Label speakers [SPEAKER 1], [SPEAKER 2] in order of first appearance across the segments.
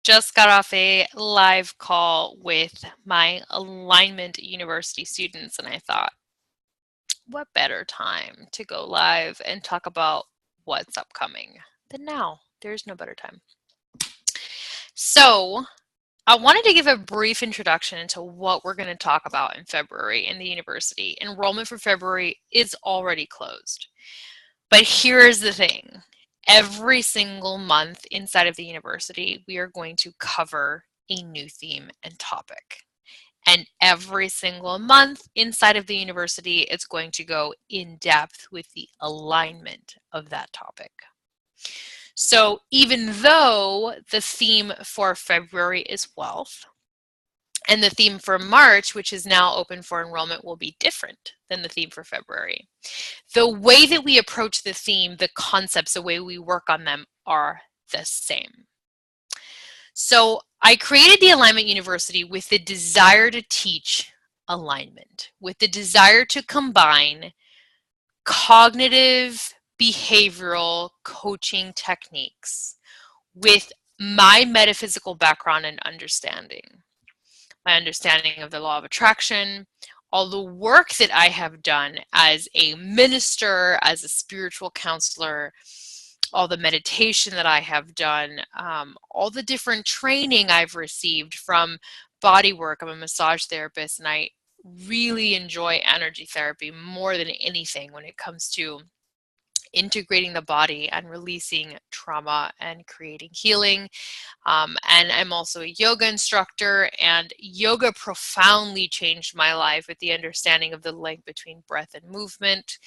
[SPEAKER 1] Just got off a live call with my Alignment University students, and I thought, what better time to go live and talk about what's upcoming than now? There's no better time. So, I wanted to give a brief introduction into what we're going to talk about in February in the university. Enrollment for February is already closed. But here's the thing. Every single month inside of the university, we are going to cover a new theme and topic. And every single month inside of the university, it's going to go in depth with the alignment of that topic. So even though the theme for February is wealth, and the theme for March, which is now open for enrollment, will be different than the theme for February. The way that we approach the theme, the concepts, the way we work on them are the same. So I created the Alignment University with the desire to teach alignment, with the desire to combine cognitive behavioral coaching techniques with my metaphysical background and understanding. My understanding of the law of attraction, all the work that I have done as a minister, as a spiritual counselor, all the meditation that I have done, all the different training I've received from body work. I'm a massage therapist, and I really enjoy energy therapy more than anything when it comes to integrating the body and releasing trauma and creating healing. And I'm also a yoga instructor, and yoga profoundly changed my life with the understanding of the link between breath and movement.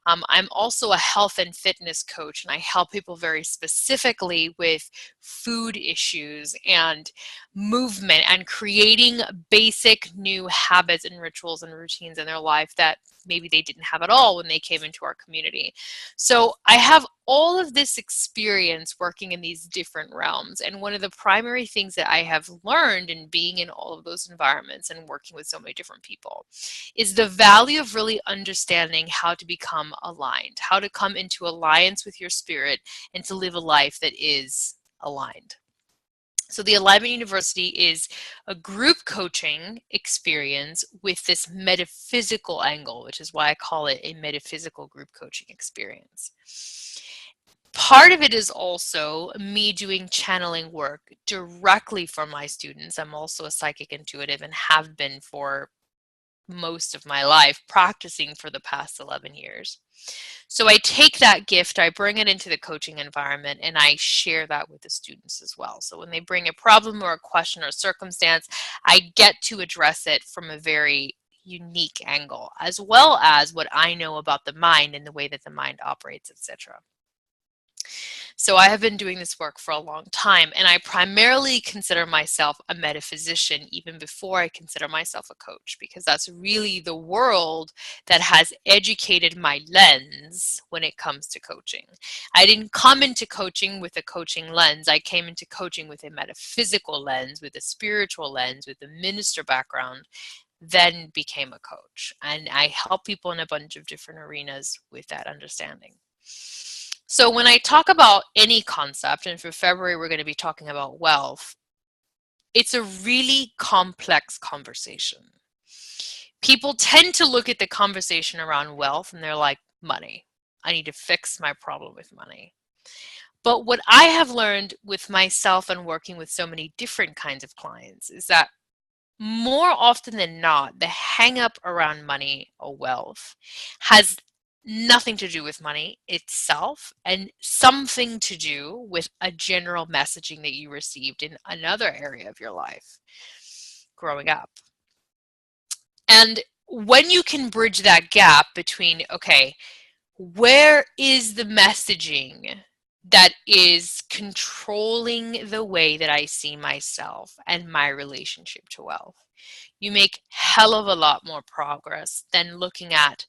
[SPEAKER 1] I'm also a health and fitness coach, and I help people very specifically with food issues and movement and creating basic new habits and rituals and routines in their life that maybe they didn't have at all when they came into our community. So I have all of this experience working in these different realms. And one of the primary things that I have learned in being in all of those environments and working with so many different people is the value of really understanding how to become aligned, how to come into alliance with your spirit and to live a life that is aligned. So the Alignment University is a group coaching experience with this metaphysical angle, which is why I call it a metaphysical group coaching experience. Part of it is also me doing channeling work directly for my students. I'm also a psychic intuitive and have been for most of my life, practicing for the past 11 years. So I take that gift, I bring it into the coaching environment, and I share that with the students as well. So when they bring a problem or a question or circumstance, I get to address it from a very unique angle, as well as what I know about the mind and the way that the mind operates, etc. So I have been doing this work for a long time, and I primarily consider myself a metaphysician even before I consider myself a coach, because that's really the world that has educated my lens when it comes to coaching. I didn't come into coaching with a coaching lens. I came into coaching with a metaphysical lens, with a spiritual lens, with a minister background, then became a coach. And I help people in a bunch of different arenas with that understanding. So when I talk about any concept, and for February we're going to be talking about wealth, it's a really complex conversation. People tend to look at the conversation around wealth and they're like, money. I need to fix my problem with money. But what I have learned with myself and working with so many different kinds of clients is that more often than not, the hang up around money or wealth has nothing to do with money itself and something to do with a general messaging that you received in another area of your life growing up. And when you can bridge that gap between, okay, where is the messaging that is controlling the way that I see myself and my relationship to wealth, you make hell of a lot more progress than looking at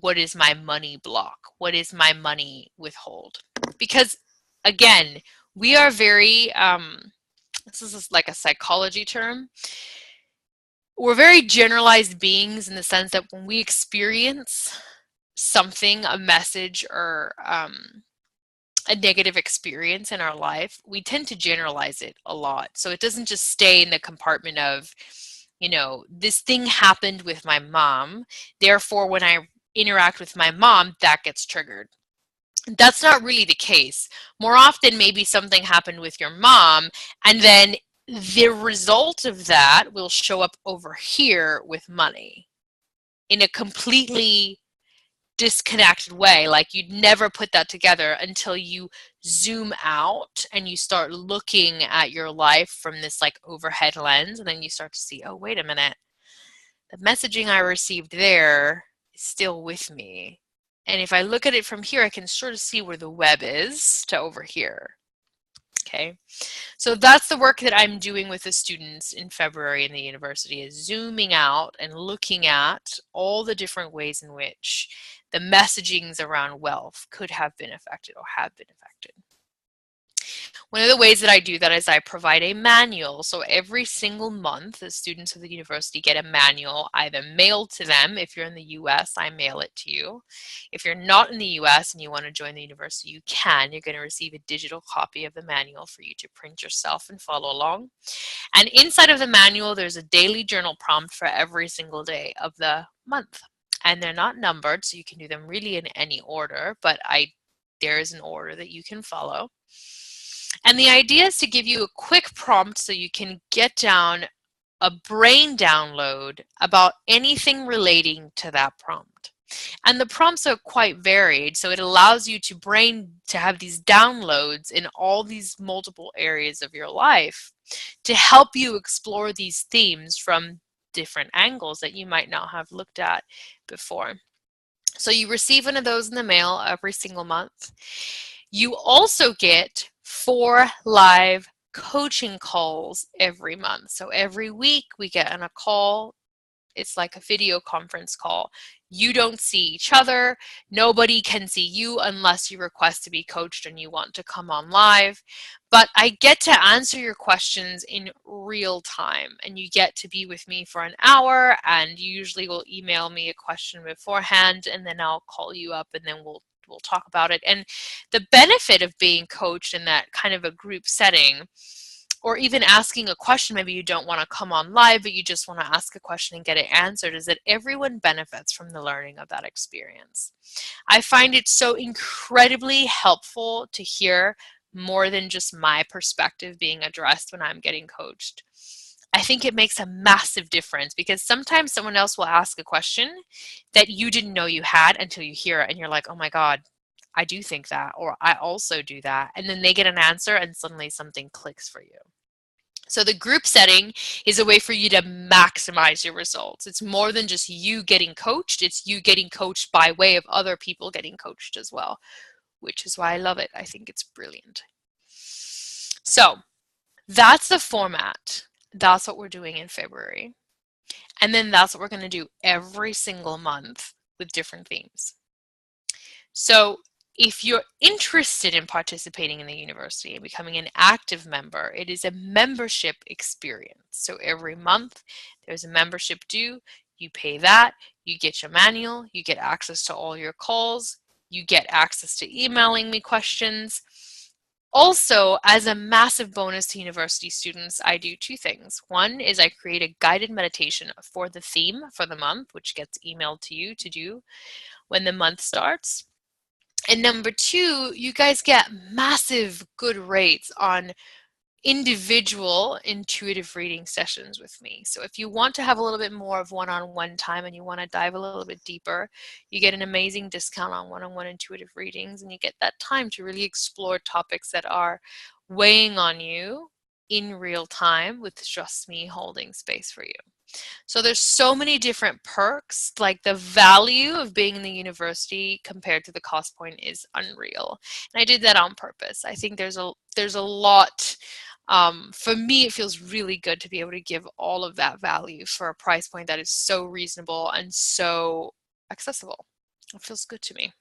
[SPEAKER 1] what is my money block? What is my money withhold? Because again, we are very, this is like a psychology term. We're very generalized beings in the sense that when we experience something, a message, or a negative experience in our life, we tend to generalize it a lot. So it doesn't just stay in the compartment of, you know, this thing happened with my mom, therefore when I interact with my mom, that gets triggered. That's not really the case. More often, maybe something happened with your mom, and then the result of that will show up over here with money in a completely disconnected way. Like you'd never put that together until you zoom out and you start looking at your life from this like overhead lens, and then you start to see, oh, wait a minute, the messaging I received there is still with me. And if I look at it from here, I can sort of see where the web is to over here. Okay, so that's the work that I'm doing with the students in February in the university, is zooming out and looking at all the different ways in which the messagings around wealth could have been affected or have been affected. One of the ways that I do that is I provide a manual. So every single month, the students of the university get a manual either mailed to them. If you're in the US, I mail it to you. If you're not in the US and you want to join the university, you can. You're going to receive a digital copy of the manual for you to print yourself and follow along. And inside of the manual, there's a daily journal prompt for every single day of the month. And they're not numbered, so you can do them really in any order, but there is an order that you can follow. And the idea is to give you a quick prompt so you can get down a brain download about anything relating to that prompt. And the prompts are quite varied, so it allows you to have these downloads in all these multiple areas of your life to help you explore these themes from different angles that you might not have looked at before. So you receive one of those in the mail every single month. You also get 4 live coaching calls every month. So every week we get on a call. It's like a video conference call. You don't see each other. Nobody can see you unless you request to be coached and you want to come on live. But I get to answer your questions in real time, and you get to be with me for an hour, and you usually will email me a question beforehand, and then I'll call you up, and then we'll talk about it. And the benefit of being coached in that kind of a group setting, or even asking a question, maybe you don't want to come on live, but you just want to ask a question and get it answered, is that everyone benefits from the learning of that experience. I find it so incredibly helpful to hear more than just my perspective being addressed when I'm getting coached. I think it makes a massive difference, because sometimes someone else will ask a question that you didn't know you had until you hear it, and you're like, oh my God, I do think that, or I also do that. And then they get an answer and suddenly something clicks for you. So the group setting is a way for you to maximize your results. It's more than just you getting coached, it's you getting coached by way of other people getting coached as well, which is why I love it. I think it's brilliant. So that's the format. That's what we're doing in February. And then that's what we're going to do every single month with different themes. So if you're interested in participating in the university and becoming an active member, it is a membership experience. So every month there's a membership due. You pay that, you get your manual, you get access to all your calls, you get access to emailing me questions. Also, as a massive bonus to university students, I do 2 things. One is I create a guided meditation for the theme for the month, which gets emailed to you to do when the month starts. And number 2, you guys get massive good rates on individual intuitive reading sessions with me. So if you want to have a little bit more of one-on-one time and you want to dive a little bit deeper, you get an amazing discount on one-on-one intuitive readings, and you get that time to really explore topics that are weighing on you in real time with just me holding space for you. So there's so many different perks. Like the value of being in the university compared to the cost point is unreal. And I did that on purpose. I think there's a lot. For me, it feels really good to be able to give all of that value for a price point that is so reasonable and so accessible. It feels good to me.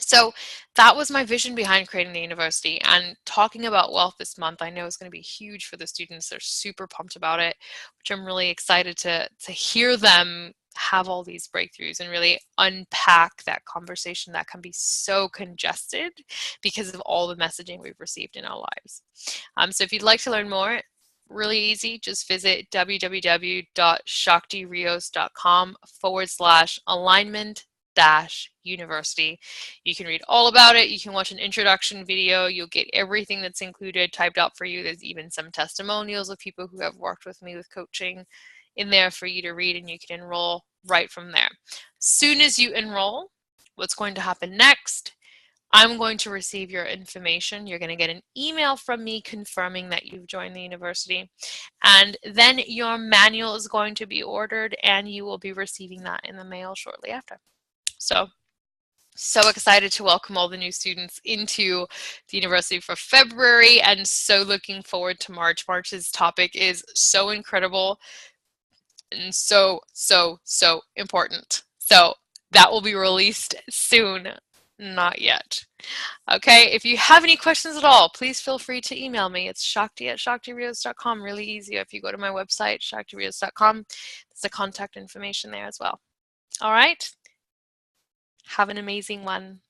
[SPEAKER 1] So that was my vision behind creating the university, and talking about wealth this month I know is going to be huge for the students. They're super pumped about it, which I'm really excited to hear them have all these breakthroughs and really unpack that conversation that can be so congested because of all the messaging we've received in our lives. So if you'd like to learn more, really easy, just visit www.shakti-rios.com/alignment-university. You can read all about it. You can watch an introduction video. You'll get everything that's included typed out for you. There's even some testimonials of people who have worked with me with coaching in there for you to read, and you can enroll right from there. Soon as you enroll, what's going to happen next? I'm going to receive your information. You're going to get an email from me confirming that you've joined the university. And then your manual is going to be ordered, and you will be receiving that in the mail shortly after. So excited to welcome all the new students into the university for February, and so looking forward to March. March's topic is so incredible and so important. So that will be released soon. Not yet. Okay, if you have any questions at all, please feel free to email me. It's shakti@shaktirios.com. Really easy. If you go to my website, shaktirios.com, there's the contact information there as well. All right. Have an amazing one.